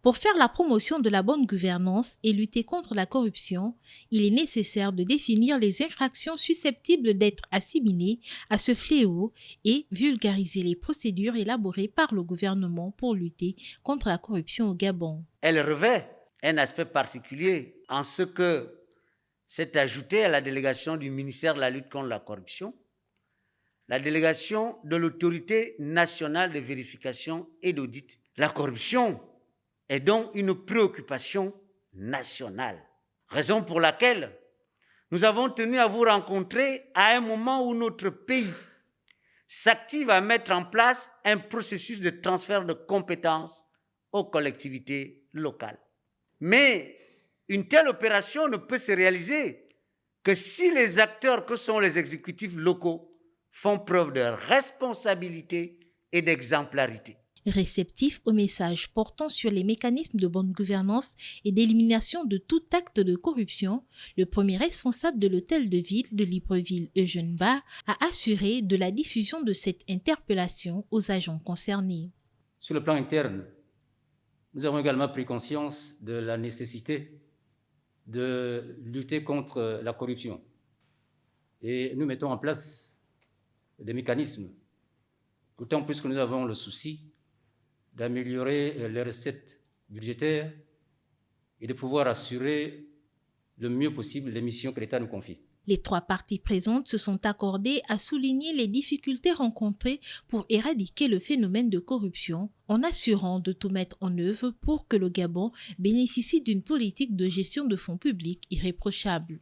Pour faire la promotion de la bonne gouvernance et lutter contre la corruption, il est nécessaire de définir les infractions susceptibles d'être assimilées à ce fléau et vulgariser les procédures élaborées par le gouvernement pour lutter contre la corruption au Gabon. Elle revêt un aspect particulier en ce que s'est ajouté à la délégation du ministère de la lutte contre la corruption la délégation de l'Autorité nationale de vérification et d'audit. La corruption est donc une préoccupation nationale, raison pour laquelle nous avons tenu à vous rencontrer à un moment où notre pays s'active à mettre en place un processus de transfert de compétences aux collectivités locales. Mais une telle opération ne peut se réaliser que si les acteurs que sont les exécutifs locaux font preuve de responsabilité et d'exemplarité. Réceptif au message portant sur les mécanismes de bonne gouvernance et d'élimination de tout acte de corruption, le premier responsable de l'hôtel de ville de Libreville, Eugène Ba, a assuré de la diffusion de cette interpellation aux agents concernés. Sur le plan interne, nous avons également pris conscience de la nécessité de lutter contre la corruption. Et nous mettons en place des mécanismes, d'autant plus que nous avons le souci d'améliorer les recettes budgétaires et de pouvoir assurer le mieux possible les missions que l'État nous confie. Les trois parties présentes se sont accordées à souligner les difficultés rencontrées pour éradiquer le phénomène de corruption, en assurant de tout mettre en œuvre pour que le Gabon bénéficie d'une politique de gestion de fonds publics irréprochable.